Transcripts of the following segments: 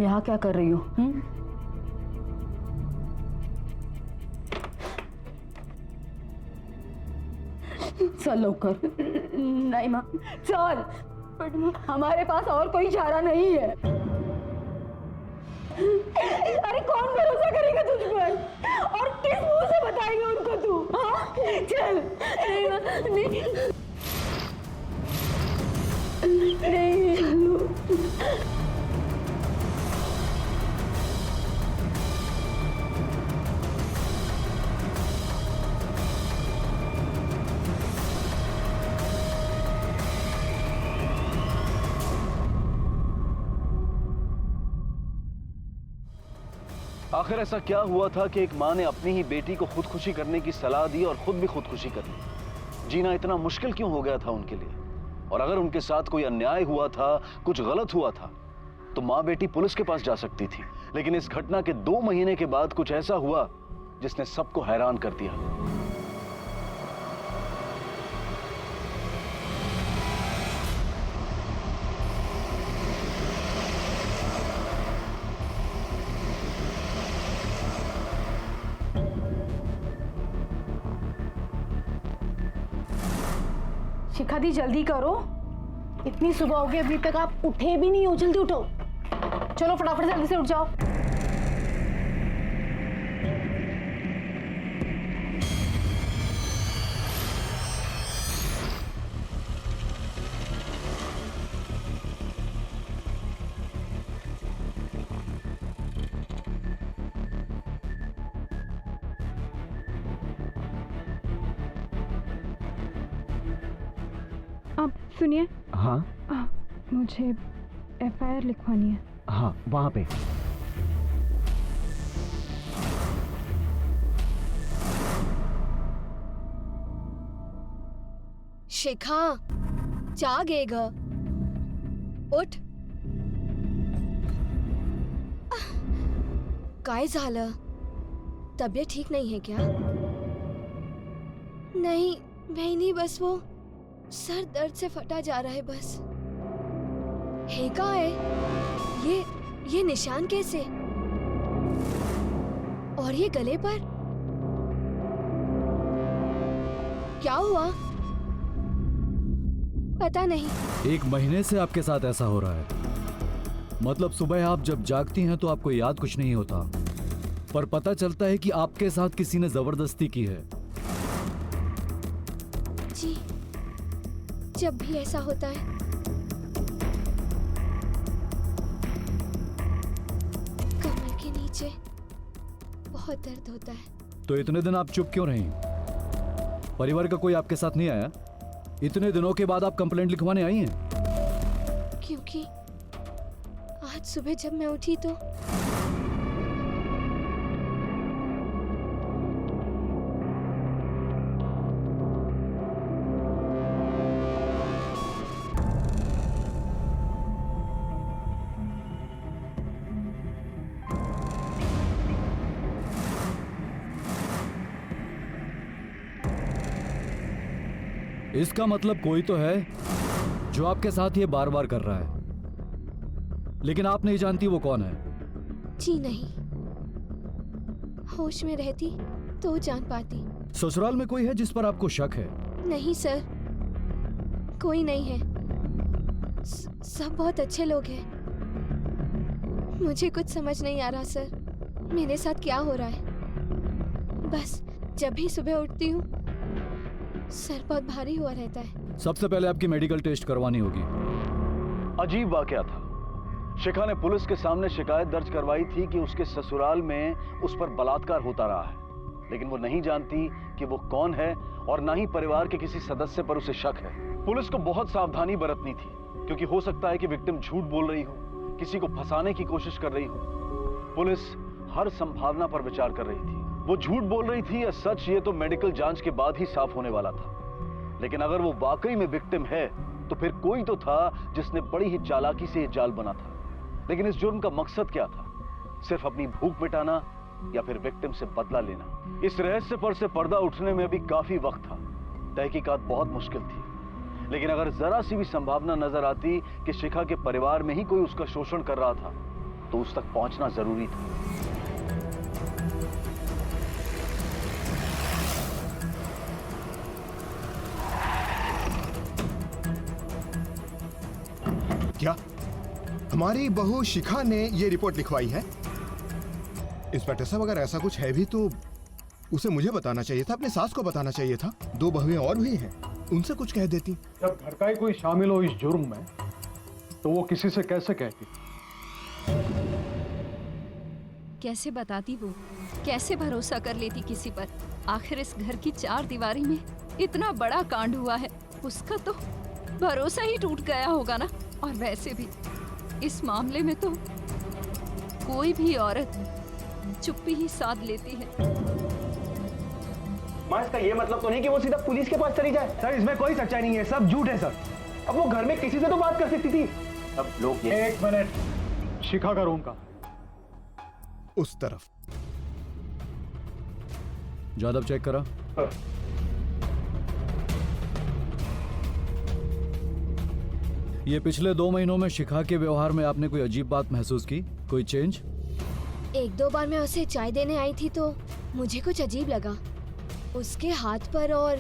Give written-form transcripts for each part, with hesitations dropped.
यहाँ क्या कर रही हो? चल लवकर। नहीं माँ। चल। बट माँ, हमारे पास और कोई चारा नहीं है। अरे कौन भरोसा करेगा तुझ पर? और किस मुंह से बताएगा उनको तू? हाँ चल। नहीं माँ, नहीं नहीं चलो। आखिर ऐसा क्या हुआ था कि एक माँ ने अपनी ही बेटी को खुदकुशी करने की सलाह दी और खुद भी खुदकुशी कर ली? जीना इतना मुश्किल क्यों हो गया था उनके लिए? और अगर उनके साथ कोई अन्याय हुआ था, कुछ गलत हुआ था, तो माँ बेटी पुलिस के पास जा सकती थी। लेकिन इस घटना के 2 महीने के बाद कुछ ऐसा हुआ जिसने सबको हैरान कर दिया। शिखा दी जल्दी करो, इतनी सुबह हो गई अभी तक आप उठे भी नहीं हो। जल्दी उठो, चलो फटाफट जल्दी से उठ जाओ। आप सुनिए। हाँ मुझे FIR लिखवानी है। हाँ, वहाँ पे। शिखा जागे ग, उठ। काय झालं? तबीयत ठीक नहीं है क्या? नहीं बहनी, बस वो सर दर्द से फटा जा रहा है बस। है का है? ये निशान कैसे? और ये गले पर क्या हुआ? पता नहीं। 1 महीने से आपके साथ ऐसा हो रहा है। मतलब सुबह आप जब जागती हैं तो आपको याद कुछ नहीं होता, पर पता चलता है कि आपके साथ किसी ने जबरदस्ती की है। जी, जब भी ऐसा होता है कमर के नीचे बहुत दर्द होता है। तो इतने दिन आप चुप क्यों रही? परिवार का कोई आपके साथ नहीं आया? इतने दिनों के बाद आप कंप्लेंट लिखवाने आई हैं? क्योंकि आज सुबह जब मैं उठी तो इसका मतलब कोई तो है जो आपके साथ ये बार बार कर रहा है, लेकिन आप नहीं जानती वो कौन है। जी नहीं, होश में रहती तो जान पाती। ससुराल में कोई है जिस पर आपको शक है? नहीं सर, कोई नहीं है। सब बहुत अच्छे लोग हैं। मुझे कुछ समझ नहीं आ रहा सर, मेरे साथ क्या हो रहा है। बस जब भी सुबह उठती हूँ सर बहुत भारी हुआ रहता है। सबसे पहले आपकी मेडिकल टेस्ट करवानी होगी। अजीब वाकया था। शिखा ने पुलिस के सामने शिकायत दर्ज करवाई थी कि उसके ससुराल में उस पर बलात्कार होता रहा है, लेकिन वो नहीं जानती कि वो कौन है और ना ही परिवार के किसी सदस्य पर उसे शक है। पुलिस को बहुत सावधानी बरतनी थी, क्योंकि हो सकता है कि विक्टिम झूठ बोल रही हो, किसी को फंसाने की कोशिश कर रही हो। पुलिस हर संभावना पर विचार कर रही थी। वो झूठ बोल रही थी या सच, ये तो मेडिकल जांच के बाद ही साफ होने वाला था। लेकिन अगर वो वाकई में विक्टिम है तो फिर कोई तो था जिसने बड़ी ही चालाकी से ये जाल बना था। लेकिन इस जुर्म का मकसद क्या था? सिर्फ अपनी भूख मिटाना या फिर विक्टिम से बदला लेना? इस रहस्य पर से पर्दा उठने में भी काफी वक्त था। तहकीकात बहुत मुश्किल थी, लेकिन अगर जरा सी भी संभावना नजर आती कि शिखा के परिवार में ही कोई उसका शोषण कर रहा था, तो उस तक पहुंचना जरूरी था। क्या हमारी बहू शिखा ने ये रिपोर्ट लिखवाई है? इंस्पेक्टर साहब, अगर ऐसा कुछ है भी तो उसे मुझे बताना चाहिए था, अपने सास को बताना चाहिए था। 2 बहुएं और भी हैं, उनसे कुछ कह देती। जब घर का ही कोई शामिल हो इस जुर्म में तो वो किसी से कैसे कहती? कैसे बताती वो, कैसे भरोसा कर लेती किसी पर? आखिर इस घर की 4 दीवारी में इतना बड़ा कांड हुआ है, उसका तो भरोसा ही टूट गया होगा ना। और वैसे भी इस मामले में तो कोई भी औरत चुप्पी ही साध लेती है। माँ, इसका ये मतलब तो नहीं कि वो सीधा पुलिस के पास चली जाए। सर, इसमें कोई सच्चाई नहीं है, सब झूठ है सर। अब वो घर में किसी से तो बात कर सकती थी। अब लोग ये... 1 मिनट, शिखा का रूम का उस तरफ। जादव चेक करा। ये पिछले 2 महीनों में शिखा के व्यवहार में आपने कोई अजीब बात महसूस की? कोई चेंज? 1-2 बार मैं उसे चाय देने आई थी तो मुझे कुछ अजीब लगा। उसके हाथ पर और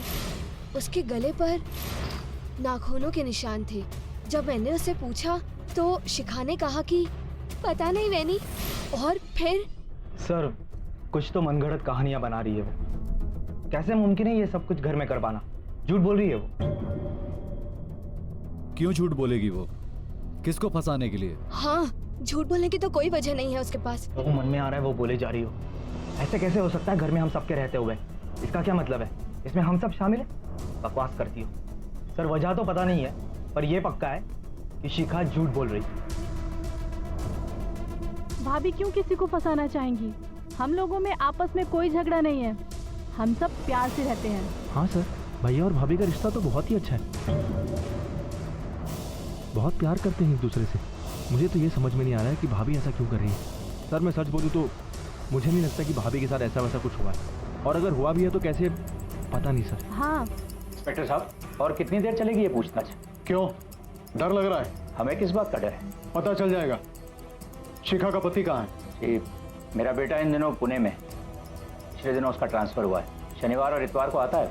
उसके गले पर नाखूनों के निशान थे। जब मैंने उससे पूछा तो शिखा ने कहा कि पता नहीं वैनी, और फिर... सर, कुछ तो मनगढ़ंत कहानियां बना रही है वो। कैसे मुमकिन है ये सब कुछ घर में कर पाना? झूठ बोल रही है वो। क्यों झूठ बोलेगी वो? किसको फंसाने के लिए? हाँ, झूठ बोलने की तो कोई वजह नहीं है उसके पास। वो मन में आ रहा है वो बोले जा रही हो। ऐसे कैसे हो सकता है घर में हम सबके रहते हुए? इसका क्या मतलब है? इसमें हम सब शामिल हैं? बकवास करती हो। सर, वजह तो पता नहीं है, पर यह पक्का है कि शिखा झूठ बोल रही। भाभी क्यों किसी को फंसाना चाहेंगी? हम लोगों में आपस में कोई झगड़ा नहीं है, हम सब प्यार से रहते हैं। हाँ सर, भैया और भाभी का रिश्ता तो बहुत ही अच्छा है। बहुत प्यार करते हैं एक दूसरे से। मुझे तो ये समझ में नहीं आ रहा है कि भाभी ऐसा क्यों कर रही है। सर, मैं सच बोलूं तो मुझे नहीं लगता कि भाभी के साथ ऐसा वैसा कुछ हुआ है, और अगर हुआ भी है तो कैसे, पता नहीं सर। हाँ इंस्पेक्टर साहब, और कितनी देर चलेगी ये पूछताछ? क्यों, डर लग रहा है? हमें किस बात का डर है? पता चल जाएगा। शिखा का पति कहाँ है? ये मेरा बेटा इन दिनों पुणे में, पिछले दिनों उसका ट्रांसफर हुआ है। शनिवार और इतवार को आता है।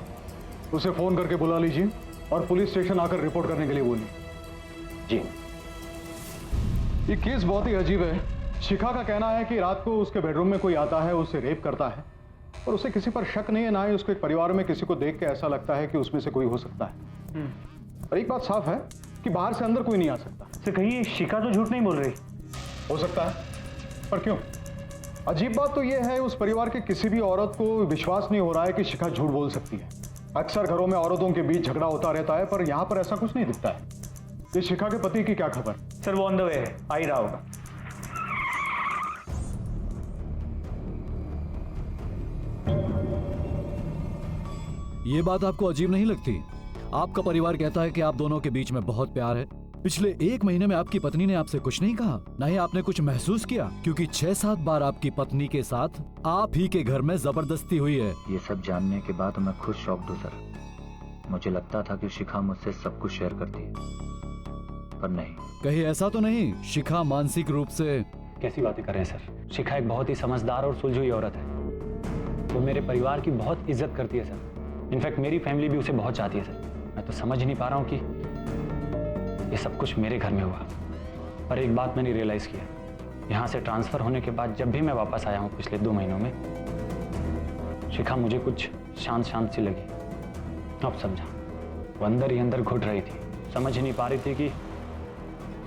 उसे फोन करके बुला लीजिए और पुलिस स्टेशन आकर रिपोर्ट करने के लिए बोलिए। जी। ये केस बहुत ही अजीब है। शिखा का कहना है कि रात को उसके बेडरूम में कोई आता है, उसे रेप करता है, और उसे किसी पर शक नहीं है, ना ही उसके परिवार में किसी को देख के ऐसा लगता है कि उसमें से कोई हो सकता है। और एक बात साफ है कि बाहर से अंदर कोई नहीं आ सकता। से कहिए, शिखा तो झूठ नहीं बोल रही। हो सकता है, पर क्यों? अजीब बात तो यह है, उस परिवार के किसी भी औरत को विश्वास नहीं हो रहा है कि शिखा झूठ बोल सकती है। अक्सर घरों में औरतों के बीच झगड़ा होता रहता है, पर यहां पर ऐसा कुछ नहीं दिखता है। ये शिखा के पति की क्या खबर? सर, वो ऑन द वे है, आ ही रहा होगा। ये बात आपको अजीब नहीं लगती? आपका परिवार कहता है कि आप दोनों के बीच में बहुत प्यार है। पिछले 1 महीने में आपकी पत्नी ने आपसे कुछ नहीं कहा, ना ही आपने कुछ महसूस किया, क्योंकि 6-7 बार आपकी पत्नी के साथ आप ही के घर में जबरदस्ती हुई है। ये सब जानने के बाद मैं खुद शॉक्ड हूँ सर। मुझे लगता था कि शिखा मुझसे सब कुछ शेयर करती है, पर नहीं। कहीं ऐसा तो नहीं शिखा मानसिक रूप से? कैसी बातें कर रहे हैं सर? शिखा एक बहुत ही समझदार और सुलझी हुई औरत है। वो मेरे परिवार की बहुत इज्जत करती है सर। इनफैक्ट मेरी फैमिली भी उसे बहुत चाहती है सर। मैं तो समझ ही नहीं पा रहा हूँ कि ये सब कुछ मेरे घर में हुआ। पर एक बात मैंने रियलाइज़ किया, यहाँ से ट्रांसफ़र होने के बाद जब भी मैं वापस आया हूँ पिछले 2 महीनों में, शिखा मुझे कुछ शांत शांत सी लगी। अब समझा, वो अंदर ही अंदर घुट रही थी, समझ ही नहीं पा रही थी कि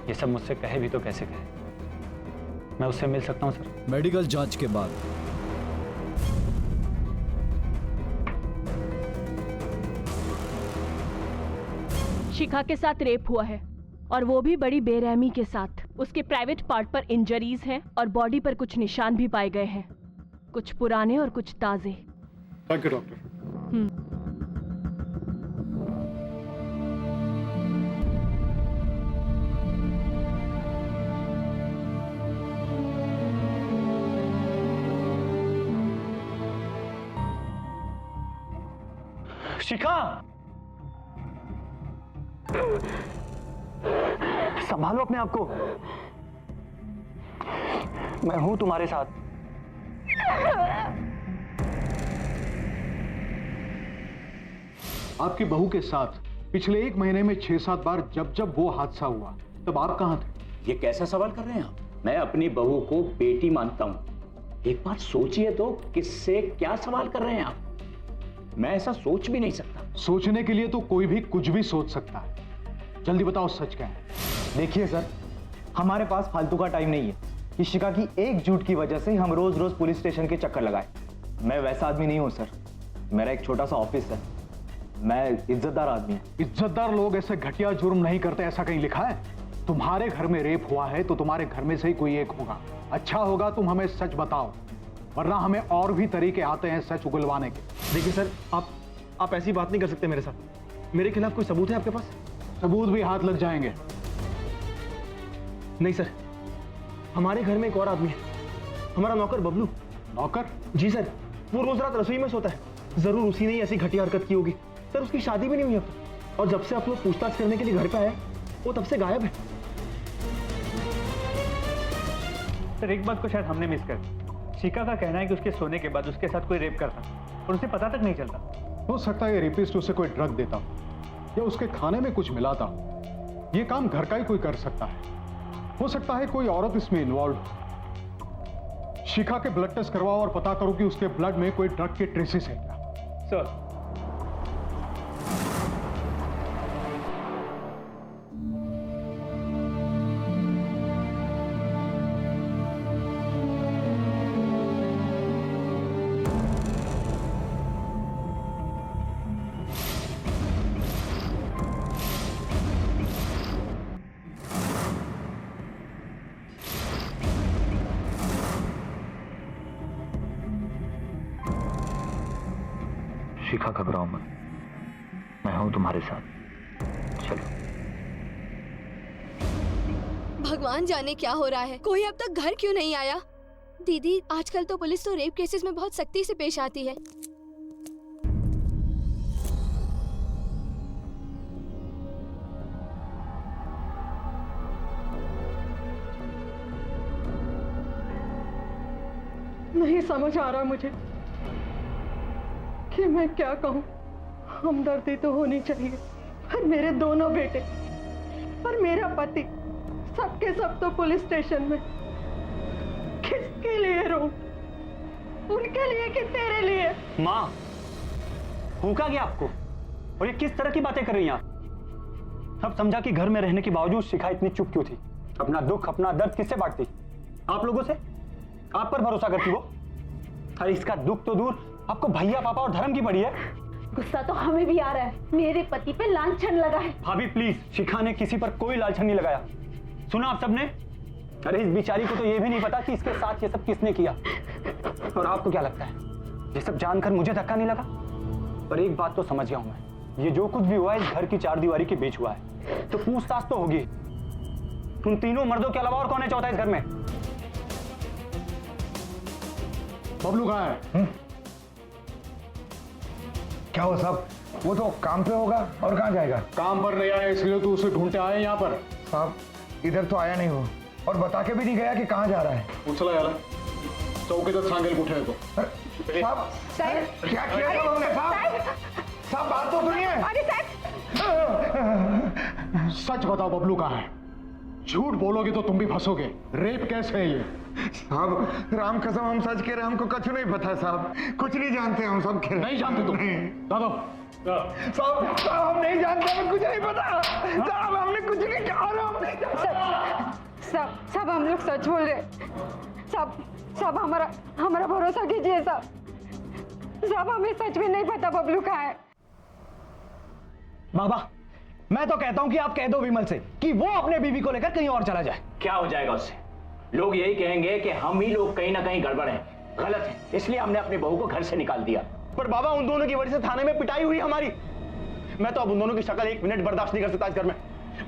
ये सब मुझसे कहे भी तो कैसे कहे। मैं उससे मिल सकता हूँ सर? मेडिकल जांच के बाद। शिखा के साथ रेप हुआ है, और वो भी बड़ी बेरहमी के साथ। उसके प्राइवेट पार्ट पर इंजरीज हैं और बॉडी पर कुछ निशान भी पाए गए हैं, कुछ पुराने और कुछ ताजे। Thank you doctor. शिखा, संभालो अपने आप को। मैं हूं तुम्हारे साथ। आपकी बहू के साथ पिछले 1 महीने में 6-7 बार जब वो हादसा हुआ तब आप कहां थे? ये कैसा सवाल कर रहे हैं आप? मैं अपनी बहू को बेटी मानता हूं। एक बार सोचिए तो, किससे क्या सवाल कर रहे हैं आप? मैं ऐसा सोच भी नहीं सकता। सोचने के लिए तो कोई भी कुछ भी सोच सकता है। जल्दी बताओ सच क्या है। देखिए सर, हमारे पास फालतू का टाइम नहीं है। इशिका की एक झूठ की वजह से हम रोज रोज पुलिस स्टेशन के चक्कर लगाए। मैं वैसा आदमी नहीं हूं सर। मेरा एक छोटा सा ऑफिस है। मैं इज्जतदार आदमी हूं। इज्जतदार लोग ऐसे घटिया जुर्म नहीं करते, ऐसा कहीं लिखा है? तुम्हारे घर में रेप हुआ है तो तुम्हारे घर में से ही कोई एक होगा। अच्छा होगा तुम हमें सच बताओ, वरना हमें और भी तरीके आते हैं सच उगलवाने के। देखिए सर, आप ऐसी बात नहीं कर सकते मेरे साथ। मेरे खिलाफ कोई सबूत है आपके पास? सबूत भी हाथ लग जाएंगे। नहीं सर, हमारे घर में एक और आदमी है, हमारा नौकर बबलू। नौकर? जी सर, वो रोज रात रसोई में सोता है। जरूर उसी ने ऐसी घटिया हरकत की होगी। सर, उसकी शादी भी नहीं हुई अब तक, और जब से आप लोग पूछताछ करने के लिए घर पे आए वो तब से गायब है। सर, एक बात को शायद हमने मिस कर दी। शिखा का कहना है कि उसके सोने के बाद उसके साथ कोई रेप करता और उसे पता तक नहीं चलता। हो सकता है ये रेपिस्ट उसे कोई ड्रग देता या उसके खाने में कुछ मिलाता। ये काम घर का ही कोई कर सकता है। हो सकता है कोई औरत इसमें इन्वॉल्व। शिखा के ब्लड टेस्ट करवाओ और पता करो कि उसके ब्लड में कोई ड्रग के ट्रेसेस है क्या। सर, शिखा, घबराओ मत, मैं हूं तुम्हारे साथ। चलो। भगवान जाने क्या हो रहा है। कोई अब तक घर क्यों नहीं आया? दीदी, आजकल तो पुलिस तो रेप केसेस में बहुत सख्ती से पेश आती है। नहीं समझ आ रहा मुझे कि मैं क्या कहूँ। हमदर्दी तो होनी चाहिए, पर मेरे दोनों बेटे और मेरा पति सबके सब तो पुलिस स्टेशन में। किसके लिए रो? उनके लिए कि तेरे लिए? माँ, भूखा गया आपको? और ये किस तरह की बातें कर रही हैं आप? अब समझा कि घर में रहने के बावजूद शिखा इतनी चुप क्यों थी? अपना दुख, अपना दर्द किससे बांटती? आप लोगों से? आप पर भरोसा करती वो? अरे इसका दुख तो दूर, आपको भैया, पापा और धर्म की पड़ी है। गुस्सा तो हमें भी आ रहा है। मेरे पति पे लांछन लगा है। भाभी प्लीज, शिखा ने किसी पर कोई लांछन नहीं लगाया। सुना आप सबने? अरे इस बेचारी को तो ये भी नहीं पता कि इसके साथ ये सब किसने किया। और आपको क्या लगता है, ये सब जानकर मुझे धक्का नहीं लगा? पर एक बात तो समझ गया हूं मैं, ये जो कुछ भी हुआ है इस घर की 4 दीवारी के बीच हुआ है, तो पूछताछ तो होगी। उन तीनों मर्दों के अलावा और कौन है चौथा इस घर में? बबलू कहाँ है? क्या हो साहब? वो तो काम पे होगा, और कहाँ जाएगा? काम पर नहीं आया इसलिए तो उसे ढूंढते आए यहाँ पर। साहब, इधर तो आया नहीं हो, और बता के भी नहीं गया कि कहाँ जा रहा है। उछला यार, चौकीदार सांगेल उठे तो। साहब, क्या किया था हमने? साहब बात तो सुनिए। सच बताओ बबलू कहाँ है? झूठ बोलोगे तो तुम भी फंसोगे। रेप कैसे है ये? साहब, राम कसम हम सच कह रहे, हमको कुछ नहीं पता साहब, कुछ नहीं जानते हम सब। नहीं जानते तुम? दादा साहब, हम नहीं जानते, हमें कुछ नहीं पता साहब, हमने कुछ नहीं कहा। सब हम लोग सच बोल रहे। सब हमारा भरोसा कीजिए सब हमें सच में नहीं पता बबलू कहाँ है। बाबा, मैं तो कहता हूं कि आप कह दो विमल से कि वो अपने बीवी को लेकर कहीं और चला जाए। क्या हो जाएगा उससे? लोग यही कहेंगे कि हम ही लोग कहीं ना कहीं गड़बड़ हैं, गलत है, इसलिए हमने अपनी बहू को घर से निकाल दिया। पर बाबा, उन दोनों की वजह से थाने में पिटाई हुई हमारी। मैं तो अब उन दोनों की शक्ल 1 मिनट बर्दाश्त नहीं कर सकता इस घर में।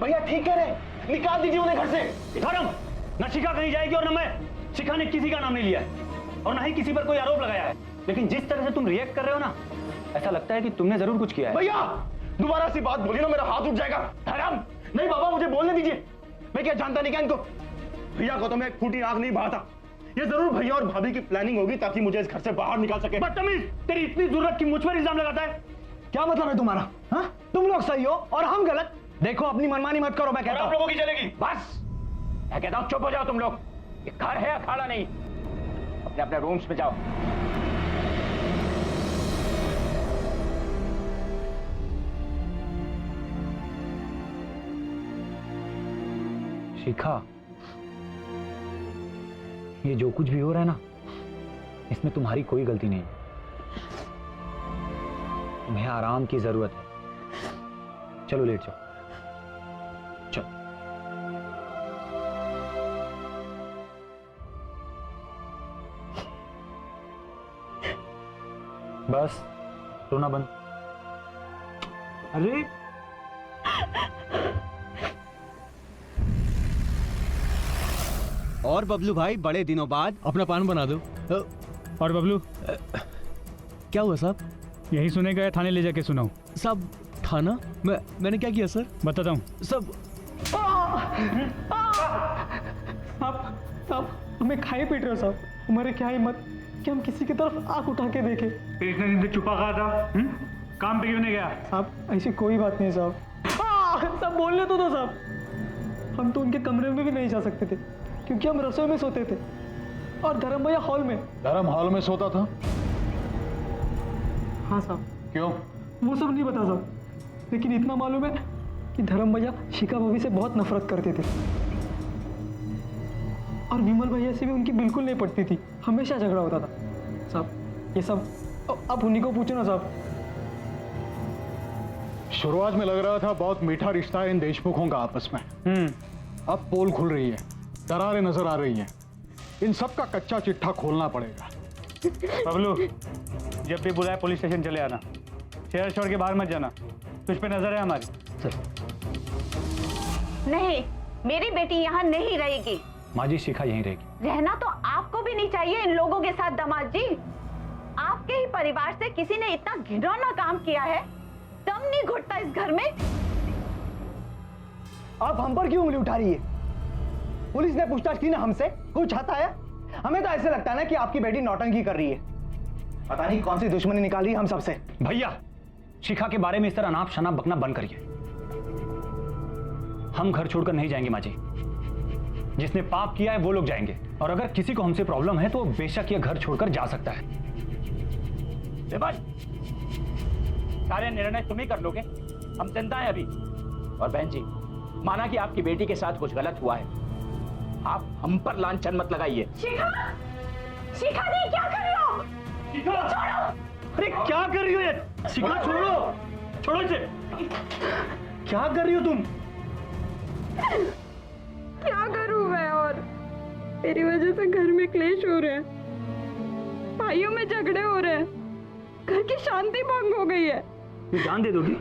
भैया ठीक कह रहे, निकाल दीजिए उन्हें घर से। धर्म, न शिखा कहीं जाएगी और न मैं। शिखा ने किसी का नाम नहीं लिया है और न ही किसी पर कोई आरोप लगाया है, लेकिन जिस तरह से तुम रिएक्ट कर रहे हो ना, ऐसा लगता है कि तुमने जरूर कुछ किया है। भैया दोबारा सी बात बोली ना, मेरा हाथ उठ जाएगा। धर्म, नहीं बाबा, मुझे बोलने दीजिए। मैं क्या जानता नहीं क्या इनको? भैया को तो मैं एक फूटी आंख नहीं बहाता। ये जरूर भैया और भाभी की प्लानिंग होगी ताकि मुझे इस घर से बाहर निकाल सके। बदतमीज, तेरी इतनी जरूरत की मुझ पर इल्जाम लगाता है? क्या मतलब है तुम्हारा? हाँ, तुम लोग सही हो और हम गलत। देखो अपनी मनमानी मत करो, मैं कहता हूं। आप लोगों की चलेगी। बस मैं कहता हूं चुप हो जाओ तुम लोग। ये घर है, अखाड़ा नहीं। अपने अपने रूम्स में जाओ। शिखा, ये जो कुछ भी हो रहा है ना, इसमें तुम्हारी कोई गलती नहीं है। तुम्हें आराम की जरूरत है। चलो लेट जाओ। चलो। बस रोना बंद। अरे और बबलू भाई, बड़े दिनों बाद अपना पान बना दो। और बबलू, क्या हुआ साहब? यही सुने गए, थाने ले जाके सुनाओ। साहब थाना? मैंने क्या किया सर? बताता हूँ। सब आप हमें खाए पीट रहे हो साहब। हमारे क्या हिम्मत कि हम किसी की तरफ आंख उठा के देखें। फिर इतने दिन से छुपा कहा था, काम पे क्यों नहीं गया? साहब ऐसी कोई बात नहीं साहब। सब बोलने तो दो साहब। हम तो उनके कमरे में भी नहीं जा सकते थे क्योंकि हम रसोई में सोते थे और धर्म भैया हॉल में। धर्म हॉल में सोता था? हाँ साहब। क्यों? वो सब नहीं पता साहब, लेकिन इतना मालूम है कि धर्म भैया शिखा भाभी से बहुत नफरत करते थे और विमल भैया से भी उनकी बिल्कुल नहीं पटती थी। हमेशा झगड़ा होता था साहब। ये सब आप उन्हीं को पूछो ना साहब। शुरुआत में लग रहा था बहुत मीठा रिश्ता है इन देशमुखों का आपस में। अब पोल खुल रही है, दरारें नजर आ रही हैं। इन सब का कच्चा चिट्ठा खोलना पड़ेगा। बबलू, जब भी बुलाए पुलिस स्टेशन चले आना। शहर छोड़ के बाहर मत जाना। तुझ पे नजर है हमारी। सर। नहीं, मेरी बेटी यहाँ नहीं रहेगी। माँ जी, शिखा यहीं रहेगी। रहना तो आपको भी नहीं चाहिए इन लोगों के साथ दामाद जी। आपके ही परिवार से किसी ने इतना घिनौना काम किया है, दम नहीं घुटता इस घर में। आप हम पर क्यों उंगली उठा रही है? पुलिस ने पूछताछ की ना हमसे, कुछ हाथ आया? हमें तो ऐसे लगता है ना कि आपकी बेटी नौटंकी कर रही है। पता नहीं कौन सी दुश्मनी निकाली हम सबसे। भैया, शिखा के बारे में इस तरह अनाप शनाप बकना बंद करिए। हम घर छोड़कर नहीं जाएंगे माँ जी। जिसने पाप किया है वो लोग जाएंगे, और अगर किसी को हमसे प्रॉब्लम है तो बेशक ये घर छोड़कर जा सकता है। सारे निर्णय तुम ही कर लोगे, हम जनता है अभी। और बहन जी, माना कि आपकी बेटी के साथ कुछ गलत हुआ है, आप हम पर लांछन मत लगाइए। शिखा, शिखा नहीं, क्या कर रही हो? शिखा, छोड़ो। अरे क्या कर रही हो ये? शिखा छोड़ो, छोड़ो इसे। क्या कर रही हो तुम? क्या करूं मैं? और मेरी वजह से घर में क्लेश हो रहे हैं, भाइयों में झगड़े हो रहे हैं, घर की शांति भंग हो गई है। ये जान दे दोगी?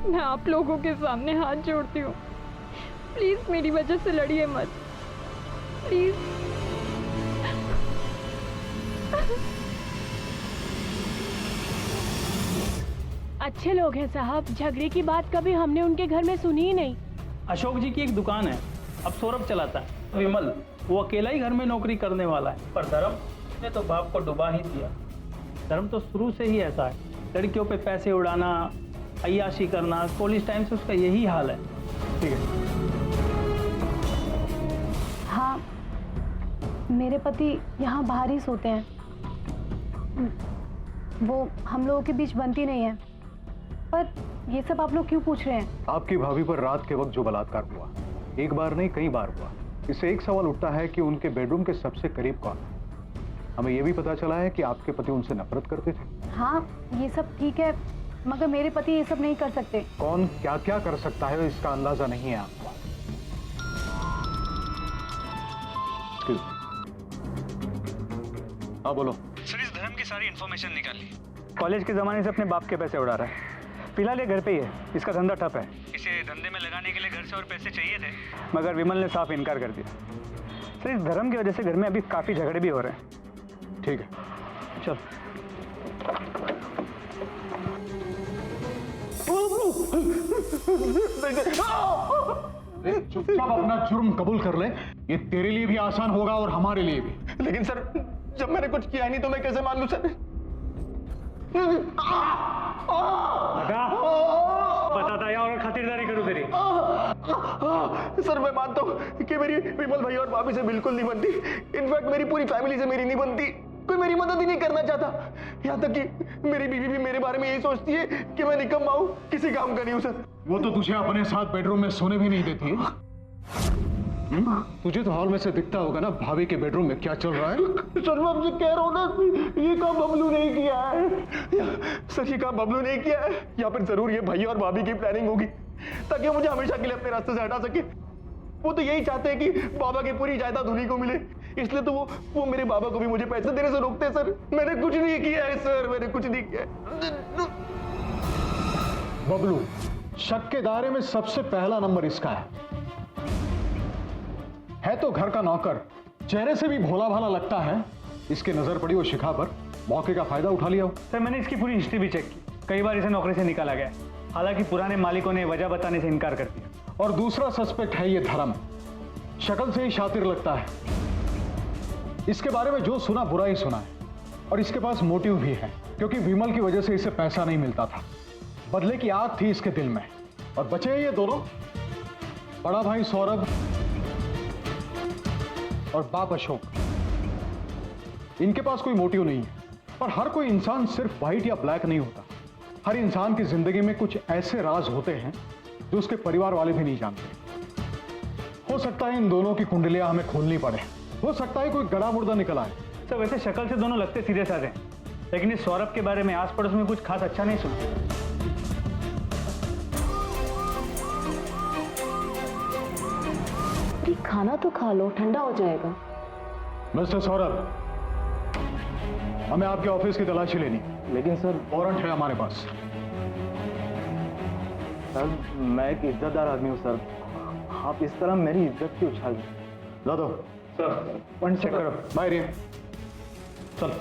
मैं आप लोगों के सामने हाथ जोड़ती हूँ, प्लीज मेरी वजह से लड़िए मत, प्लीज। अच्छे लोग हैं साहब, झगड़े की बात कभी हमने उनके घर में सुनी ही नहीं। अशोक जी की एक दुकान है, अब सौरभ चलाता है। विमल, वो अकेला ही घर में नौकरी करने वाला है, पर धर्म ने तो बाप को डुबा ही दिया। धर्म तो शुरू से ही ऐसा है, लड़कियों पे पैसे उड़ाना, अय्याशी करना, कॉलेज टाइम से उसका यही हाल है। ठीक है। हाँ, मेरे पति यहाँ बाहर ही सोते हैं। वो हम लोगों के बीच बनती नहीं है। पर ये सब आप लोग क्यों पूछ रहे हैं? आपकी भाभी पर रात के वक्त जो बलात्कार हुआ, एक बार नहीं कई बार हुआ। इससे एक सवाल उठता है कि उनके बेडरूम के सबसे करीब कौन है। हमें यह भी पता चला है कि आपके पति उनसे नफरत करते थे। हाँ, ये सब ठीक है, मगर मेरे पति ये सब नहीं कर सकते। कौन क्या क्या कर सकता है इसका अंदाजा नहीं है आपको। हाँ बोलो। सर, इस धर्म की सारी इन्फॉर्मेशन निकाल ली। कॉलेज के जमाने से अपने बाप के पैसे उड़ा रहा है। फिलहाल ये घर पे ही है, इसका धंधा ठप है। इसे धंधे में लगाने के लिए घर से और पैसे चाहिए थे, मगर विमल ने साफ इनकार कर दिया। सर, इस धर्म की वजह से घर में अभी काफी झगड़े भी हो रहे हैं। ठीक है, चल। चुपचाप अपना जुर्म कबूल कर ले, ये तेरे लिए भी आसान होगा और हमारे लिए भी। लेकिन सर, जब मैंने कुछ किया नहीं तो मैं कैसे मान लूं सर? बताता या और खातिरदारी करूं तेरी? सर मैं मानता हूँ कि मेरी विमल भाई और भाभी से बिल्कुल नहीं बनती। इनफैक्ट मेरी पूरी फैमिली से मेरी नहीं बनती। कोई मेरी मदद ही नहीं करना चाहता। यहाँ तक कि मेरी बीवी भी मेरे बारे में यही सोचती है कि मैं निकम्मा हूँ, किसी काम का नहीं हूँ सर। वो तो तुझे अपने साथ बेडरूम में सोने भी नहीं देती। तुझे तो हॉल में से दिखता होगा ना भाभी के बेडरूम में क्या चल रहा है। सर मैं आपसे कह रहा हूँ ना, ये काम बबलू नहीं किया है। सर ये काम बबलू नहीं किया है। यहाँ पर जरूर ये भैया और भाभी की प्लानिंग होगी ताकि मुझे हमेशा के लिए अपने रास्ते से हटा सके। वो तो यही चाहते हैं कि बाबा की पूरी जायदाद उन्हीं को मिले, इसलिए तो वो मेरे बाबा को भी मुझे पैसे देने से रोकते हैं सर। मैंने कुछ नहीं किया है सर, मैंने कुछ नहीं किया है। बबलू, शक के दायरे में सबसे पहला नंबर इसका है तो घर का नौकर, चेहरे से भी भोला भाला लगता है। इसकी नजर पड़ी वो शिखा पर, मौके का फायदा उठा लिया। सर मैंने इसकी पूरी हिस्ट्री भी चेक की, कई बार इसे नौकरी से निकाला गया, हालांकि पुराने मालिकों ने वजह बताने से इनकार कर दिया। और दूसरा सस्पेक्ट है ये धर्म, शक्ल से ही शातिर लगता है। इसके बारे में जो सुना बुरा ही सुना है, और इसके पास मोटिव भी है, क्योंकि विमल की वजह से इसे पैसा नहीं मिलता था। बदले की आग थी इसके दिल में। और बचे ये दोनों, बड़ा भाई सौरभ और बाप अशोक। इनके पास कोई मोटिव नहीं है। पर हर कोई इंसान सिर्फ व्हाइट या ब्लैक नहीं होता। हर इंसान की जिंदगी में कुछ ऐसे राज होते हैं जो उसके परिवार वाले भी नहीं जानते। हो सकता है इन दोनों की कुंडलियां हमें खोलनी पड़े। हो सकता है कोई गड़ा मुर्दा निकल आए। सर वैसे शक्ल से दोनों लगते सीधे साधे, लेकिन इस सौरभ के बारे में आस पड़ोस में कुछ खास अच्छा नहीं सुना। खाना तो खा लो, ठंडा हो जाएगा। मिस्टर सौरभ, हमें आपके ऑफिस की तलाशी लेनी। लेकिन सर वारंट है हमारे पास। सर मैं एक इज्जतदार आदमी हूँ सर, आप इस तरह मेरी इज्जत की उछाल ला दो। सर पॉइंट चेक करो। बाहर ये चल।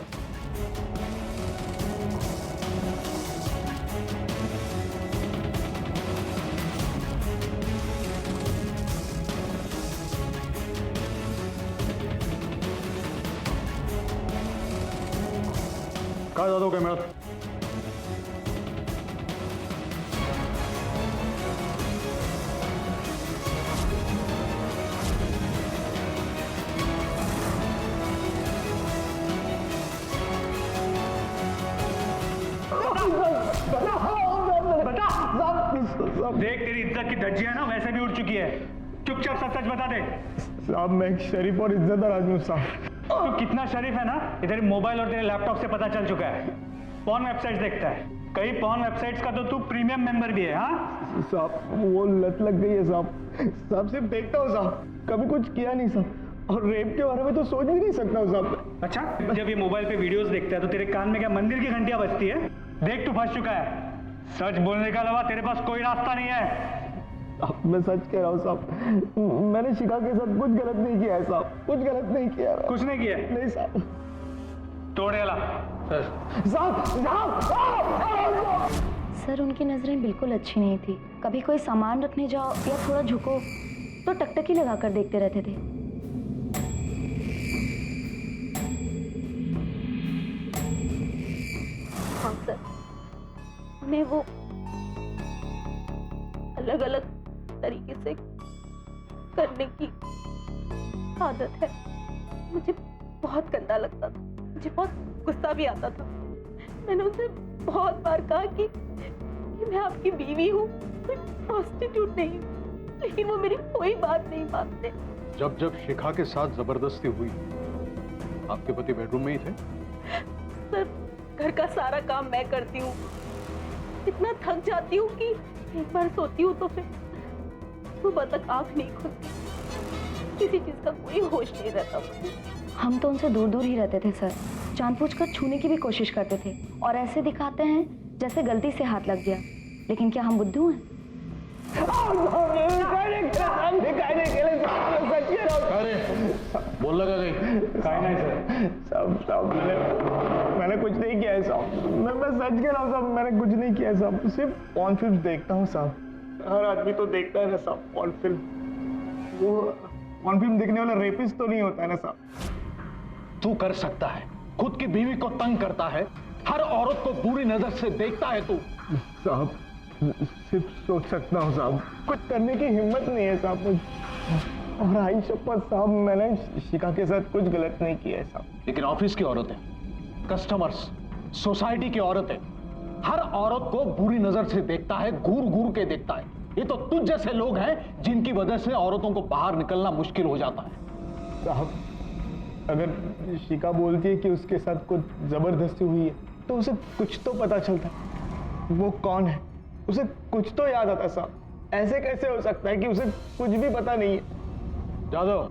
कहा जा दो कैमरा। देख तेरी इज्जत की धज्जियां ना वैसे भी उड़ चुकी है, चुपचाप सच सच बता दे। साहब मैं एक शरीफ और इज्जतदार आदमी हूँ साहब। तू कितना शरीफ है ना, इधर मोबाइल और तेरे लैपटॉप से पता चल चुका है। पॉर्न वेबसाइट्स देखता है, कई पॉर्न वेबसाइट्स का तो तू प्रीमियम मेंबर भी है। हाँ साहब वो लत लग गई है साहब सिर्फ देखता हूँ साहब, कभी कुछ किया नहीं साहब। और रेप के बारे में तो सोच भी नहीं सकता हूँ साहब। अच्छा, जब ये मोबाइल पे वीडियोस देखता है तो तेरे कान में क्या मंदिर की घंटियां बजती है? देख तू फंस चुका है। सच बोलने के अलावा तेरे पास कोई रास्ता नहीं है। अब मैं सच कह रहा हूँ साहब, मैंने शिखा के साथ कुछ गलत नहीं किया है साहब, कुछ गलत नहीं किया है। कुछ नहीं किया? नहीं साहब। तोड़ेला सर उनकी नजरें बिल्कुल अच्छी नहीं थी। कभी कोई सामान रखने जाओ या थोड़ा झुको तो टकटकी लगाकर देखते रहते थे। हाँ सर, उन्हें वो अलग अलग तरीके से करने की आदत है। मुझे बहुत गंदा लगता था, मुझे बहुत गुस्सा भी आता था। मैंने उनसे बहुत बार कहा कि मैं आपकी बीवी हूँ, कोई प्रोस्टिट्यूट नहीं, लेकिन वो मेरी कोई बात नहीं मानते। जब जब शिखा के साथ जबरदस्ती हुई, आपके पति बेडरूम में ही थे? सर घर का सारा काम मैं करती हूँ, इतना थक जाती हूँ कि एक बार सोती हूँ तो फिर सुबह तक आंख नहीं खुलती, किसी चीज का कोई होश नहीं रहता मुझे। हम तो उनसे दूर दूर ही रहते थे सर, जानबूझकर छूने की भी कोशिश करते थे और ऐसे दिखाते हैं जैसे गलती से हाथ लग गया। लेकिन क्या हम बुद्धू हैं? बोल लगा गई साहब मैंने कुछ नहीं किया है साहब, मैं सच कह रहा हूँ साहब, मैंने कुछ नहीं किया है साहब। सिर्फ पॉर्न फिल्म देखता हूँ साहब, हर आदमी तो देखता है ना साहब पॉर्न फिल्म। वो ऑन फिल्म दिखने वाला रेपिस्ट तो नहीं होता है ना साहब? तू कर सकता है, खुद की बीवी को तंग करता है, हर औरत को बुरी नजर से देखता है तू। साहब सिर्फ सोच सकता हूँ साहब, कुछ करने की हिम्मत नहीं है साहब मुझे। और आई शपथ साहब, मैंने शिखा के साथ कुछ गलत नहीं किया है साहब। लेकिन ऑफिस की औरतें, कस्टमर्स, सोसाइटी की औरतें, हर औरत को बुरी नजर से देखता है, घूर घूर के देखता है। ये तो तुझ जैसे लोग हैं जिनकी वजह से औरतों को बाहर निकलना मुश्किल हो जाता है। साहब अगर शिखा बोलती है कि उसके साथ कुछ जबरदस्ती हुई है तो उसे कुछ तो पता चलता, वो कौन है, उसे कुछ तो याद आता साहब। ऐसे कैसे हो सकता है कि उसे कुछ भी पता नहीं है? जादव,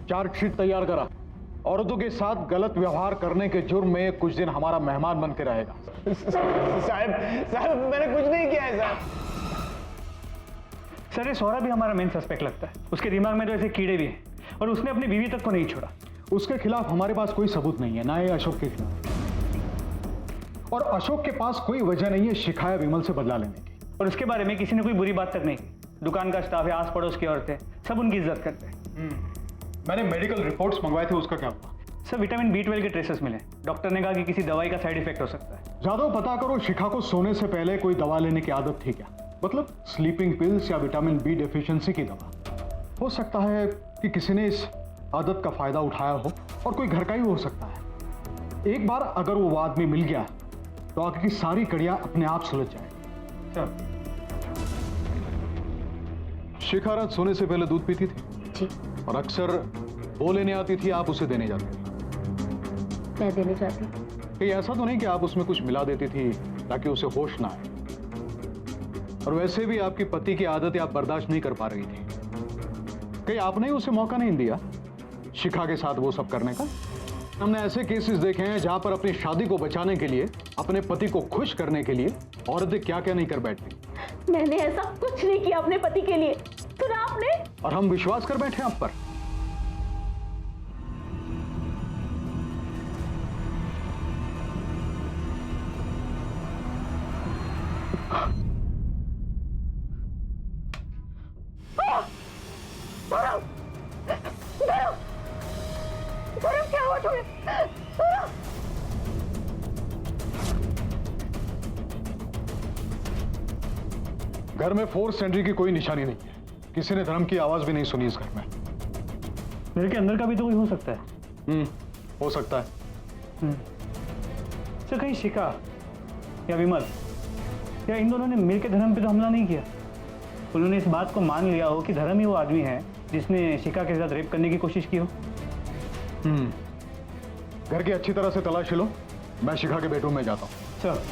चार्जशीट तैयार करा। औरतों के साथ गलत व्यवहार करने के जुर्म में कुछ दिन हमारा मेहमान बन के रहेगा। साहब मैंने कुछ नहीं किया है साहब। सर ये सौरभ भी हमारा मेन सस्पेक्ट लगता है। उसके दिमाग में तो ऐसे कीड़े भी हैं और उसने अपनी बीवी तक को नहीं छोड़ा। उसके खिलाफ हमारे पास कोई सबूत नहीं है, ना ही अशोक के खिलाफ। और अशोक के पास कोई वजह नहीं है शिखा या विमल से बदला लेने की। और उसके बारे में किसी ने कोई बुरी बात तक नहीं की। दुकान का स्टाफ है, आस पड़ोस की औरतें, सब उनकी इज्जत करते हैं। मैंने मेडिकल रिपोर्ट्स मंगवाए थे, उसका क्या हुआ? सर विटामिन B12 के ट्रेसेस मिले। डॉक्टर ने कहा कि किसी दवाई का साइड इफेक्ट हो सकता है। जादव पता करो शिखा को सोने से पहले कोई दवा लेने की आदत थी क्या? मतलब स्लीपिंग पिल्स या विटामिन B डेफिशिएंसी की दवा। हो सकता है कि किसी ने इस आदत का फायदा उठाया हो और कोई घर का ही हो सकता है। एक बार अगर वो आदमी मिल गया तो आगे की सारी कड़ियां अपने आप सुलझ जाएगी। सर शिखा रात सोने से पहले दूध पीती थी जी। और अक्सर वो लेने आती थी, आप उसे देने जाती थी। मैं देने जाती। कहीं ऐसा तो नहीं कि आप उसमें कुछ मिला देती थी ताकि उसे होश ना आए? और वैसे भी आपकी पति की आदतें आप बर्दाश्त नहीं कर पा रही थी। कहीं आपने ही उसे मौका नहीं दिया शिखा के साथ वो सब करने का? हमने ऐसे केसेस देखे हैं जहां पर अपनी शादी को बचाने के लिए, अपने पति को खुश करने के लिए औरतें क्या क्या नहीं कर बैठती। मैंने ऐसा कुछ नहीं किया अपने पति के लिए, सुना आपने? और हम विश्वास कर बैठे आप पर। क्या हुआ तुम्हें? घर में फोर्स एंट्री की कोई निशानी नहीं है। किसी ने धर्म की आवाज भी नहीं सुनी इस घर में। मेरे के अंदर का भी तो कोई हो सकता है। हो सकता है। सर कहीं शिखा या विमल या इन दोनों ने मिलकर धर्म पे तो हमला नहीं किया? उन्होंने इस बात को मान लिया हो कि धर्म ही वो आदमी है जिसने शिखा के साथ रेप करने की कोशिश की हो। घर की अच्छी तरह से तलाशी लो, मैं शिखा के बेडरूम में जाता हूं। सर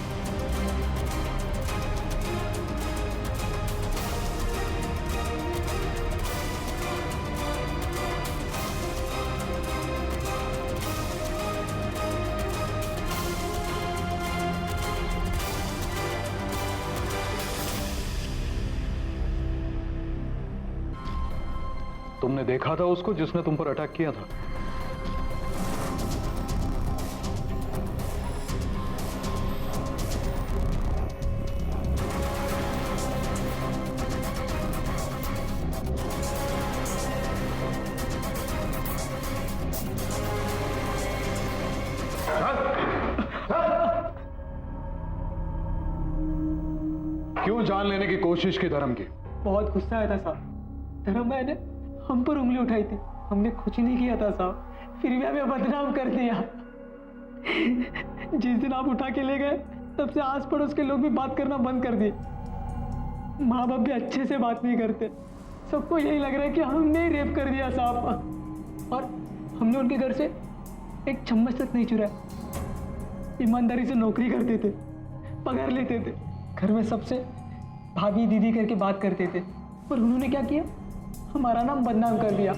तुमने देखा था उसको जिसने तुम पर अटैक किया था? क्यों जान लेने की कोशिश की धर्म की? बहुत गुस्सा आया था साहब। धर्म भाई ने हम पर उंगली उठाई थी, हमने कुछ नहीं किया था साहब, फिर भी हमें बदनाम कर दिया। जिस दिन आप उठा के ले गए तब से आस पड़ोस के लोग भी बात करना बंद कर दिए। माँ बाप भी अच्छे से बात नहीं करते। सबको यही लग रहा है कि हमने ही रेप कर दिया साहब। और हमने उनके घर से एक चम्मच तक नहीं चुराया। ईमानदारी से नौकरी करते थे, पगार लेते थे, घर में सबसे भाभी दीदी करके बात करते थे। पर उन्होंने क्या किया? हमारा नाम बदनाम कर दिया।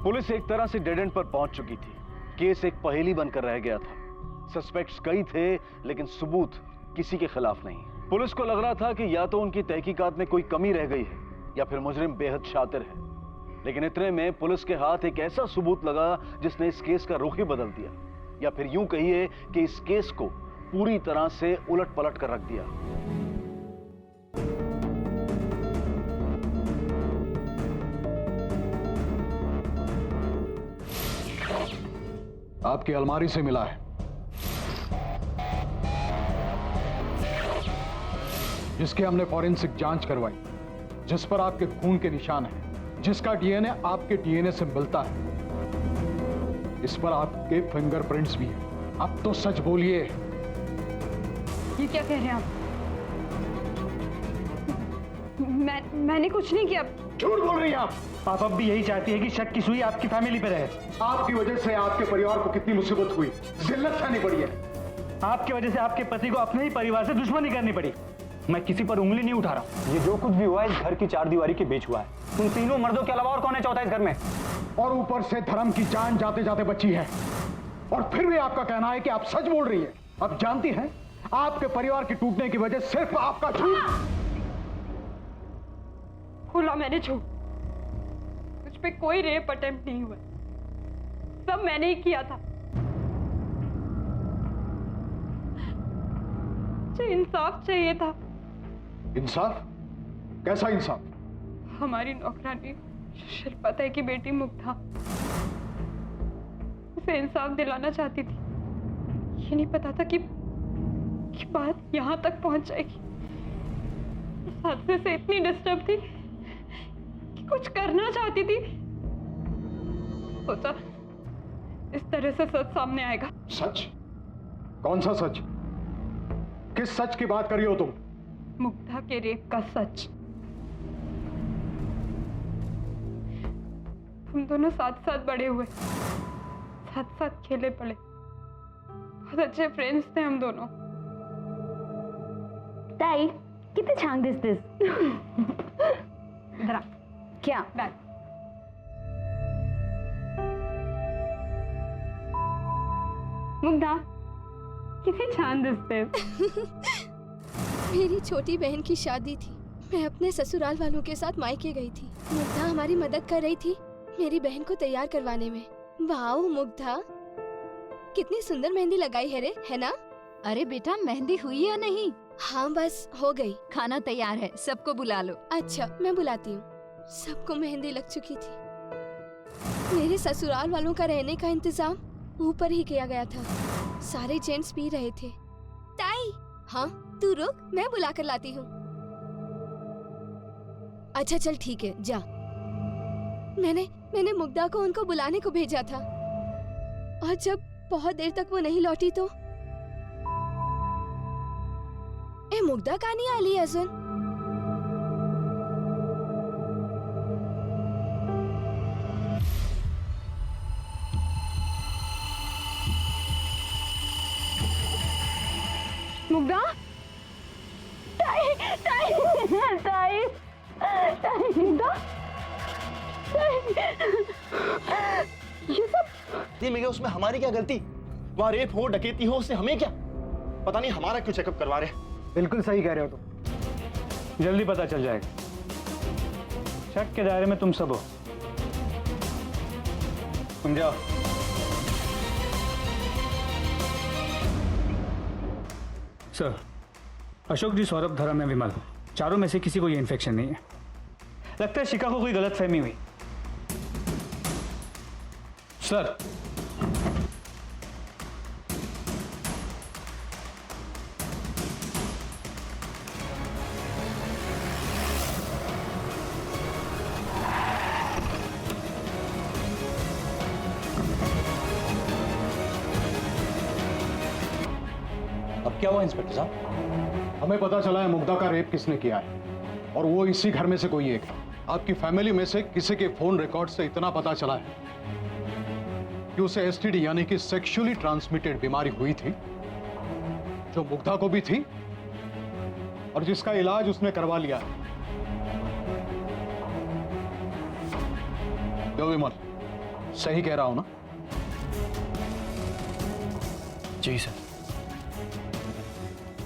पुलिस एक तरह से डेड एंड पर पहुंच चुकी थी। केस एक पहेली बनकर रह गया था। सस्पेक्ट्स कई थे लेकिन सबूत किसी के खिलाफ नहीं। पुलिस को लग रहा था कि या तो उनकी तहकीकात में कोई कमी रह गई है या फिर मुजरिम बेहद शातिर है। लेकिन इतने में पुलिस के हाथ एक ऐसा सबूत लगा जिसने इस केस का रुख ही बदल दिया, या फिर यूं कहिए कि इस केस को पूरी तरह से उलट पलट कर रख दिया। आपकी अलमारी से मिला है, जिसकी हमने फॉरेंसिक जांच करवाई, जिस पर आपके खून के निशान हैं, जिसका डीएनए आपके डीएनए से मिलता है। इस पर आपके फिंगरप्रिंट्स भी हैं। अब तो सच बोलिए। ये क्या कह रहे हैं आप? मैंने कुछ नहीं किया। झूठ बोल रही हैं आप। आप अब भी यही चाहती है कि शक की सुई आपकी फैमिली पे रहे। आपकी वजह से आपके परिवार को कितनी मुसीबत हुई, जिल्लत सहनी पड़ी है। आपकी वजह से आपके पति को अपने ही परिवार से दुश्मनी करनी पड़ी। मैं किसी पर उंगली नहीं उठा रहा। ये जो कुछ भी हुआ है इस घर की चार दीवारी के बीच हुआ है। उन तीनों मर्दों के अलावा और कौन है चौथा इस घर में? और ऊपर से धर्म की जान जाते जाते बची है। और फिर भी आपका कहना है कि आप सच बोल रही है। आप जानती हैं आपके परिवार के टूटने की वजह सिर्फ आपका झूठ। खुला मैंने झूठ। मुझ पे कोई रेप अटेम्प्ट नहीं हुआ, सब मैंने ही किया था। मुझे इंसाफ चाहिए था। इंसाफ? कैसा इंसाफ? हमारी नौकरानी शिल्पा ताई की बेटी मुग्धा, उसे इंसाफ दिलाना चाहती थी। ये नहीं पता था कि बात यहां तक पहुंच जाएगी। इस हादसे से इतनी डिस्टर्ब थी कि कुछ करना चाहती थी। सोचा इस तरह से सच सामने आएगा। सच? कौन सा सच? किस सच की बात कर रही हो तुम? मुग्धा के रेप का सच। हम दोनों साथ साथ बड़े हुए, साथ साथ खेले पड़े, बहुत अच्छे फ्रेंड्स थे हम दोनों। ताई किती छान दिसतेस. इधर आ. क्या? बैग. मुग्धा किती छान दिसतेस. मेरी छोटी बहन की शादी थी। मैं अपने ससुराल वालों के साथ मायके गई थी। मुग्धा हमारी मदद कर रही थी मेरी बहन को तैयार करवाने में। वाओ मुग्धा, कितनी सुंदर मेहंदी लगाई है रे, है ना? अरे बेटा, मेहंदी हुई या नहीं? हाँ बस हो गई। खाना तैयार है, सबको बुला लो। अच्छा मैं बुलाती हूँ। सबको मेहंदी लग चुकी थी। मेरे ससुराल वालों का रहने का इंतजाम ऊपर ही किया गया था। सारे जेंट्स पी रहे थे। ताई, हाँ तू रुक, मैं बुला कर लाती हूँ। अच्छा चल ठीक है, जा। मैंने मुग्धा को उनको बुलाने को भेजा था, और जब बहुत देर तक वो नहीं लौटी तो ए मुग्धा का नहीं आली अजून? मुग्धा, ताई, ताई, ताई, ताई, मुग्धा, ये सब मेरे, उसमें हमारी क्या गलती? वहाँ रेप हो, डकैती हो, उससे हमें क्या? पता नहीं हमारा क्यों चेकअप करवा रहे हैं। बिल्कुल सही कह रहे हो तुम। जल्दी पता चल जाएगा। शक के दायरे में तुम सब हो। तुम जाओ। सर, अशोक जी, सौरभ, धर्म या विमल, चारों में से किसी को ये इन्फेक्शन नहीं है। लगता है शिका को कोई गलतफहमी हुई। सर, अब क्या हुआ इंस्पेक्टर साहब? हमें पता चला है मुग्धा का रेप किसने किया है, और वो इसी घर में से कोई एक है। आपकी फैमिली में से किसी के फोन रिकॉर्ड से इतना पता चला है कि उसे एसटीडी यानी कि सेक्सुअली ट्रांसमिटेड बीमारी हुई थी, जो मुग्धा को भी थी और जिसका इलाज उसने करवा लिया है। लो विमल, सही कह रहा हूं ना? जी सर,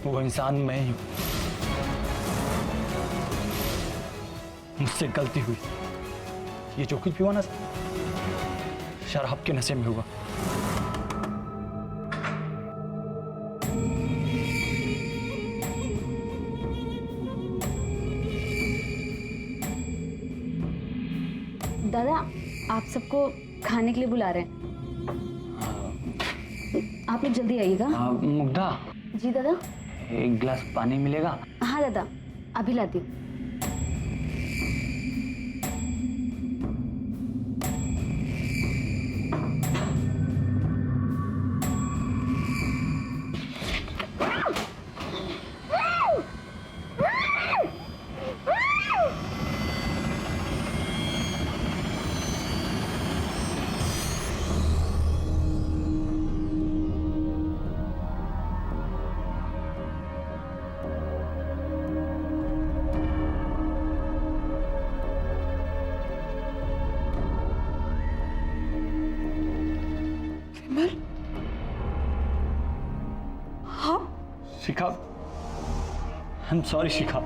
वो इंसान मैं ही हूं। मुझसे गलती हुई। ये जो कुछ भी हुआ ना सर, शराब के नशे में हुआ। दादा, आप सबको खाने के लिए बुला रहे हैं। आप लोग जल्दी आइएगा। मुग्धा। जी दादा। एक गिलास पानी मिलेगा? हाँ दादा, अभी लाती हूँ। शिखा, आई एम सॉरी शिखा।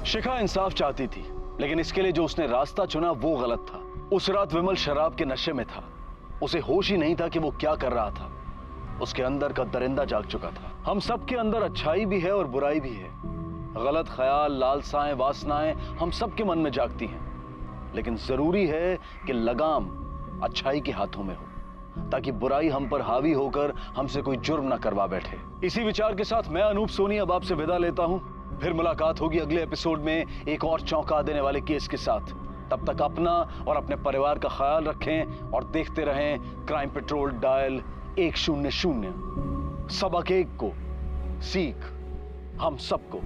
शिखा इंसाफ चाहती थी, लेकिन इसके लिए जो उसने रास्ता चुना वो गलत था। उस रात विमल शराब के नशे में था। उसे होश ही नहीं था कि वो क्या कर रहा था। उसके अंदर का दरिंदा जाग चुका था। हम सबके अंदर अच्छाई भी है और बुराई भी है। गलत ख्याल, लालसाएं, वासनाएं हम सबके मन में जागती हैं। लेकिन जरूरी है कि लगाम अच्छाई के हाथों में हो, ताकि बुराई हम पर हावी होकर हमसे कोई जुर्म ना करवा बैठे। इसी विचार के साथ मैं अनूप सोनी अब आपसे विदा लेता हूं। फिर मुलाकात होगी अगले एपिसोड में एक और चौंका देने वाले केस के साथ। तब तक अपना और अपने परिवार का ख्याल रखें और देखते रहें क्राइम पेट्रोल डायल 100। सबक एक को, सीख हम सबको।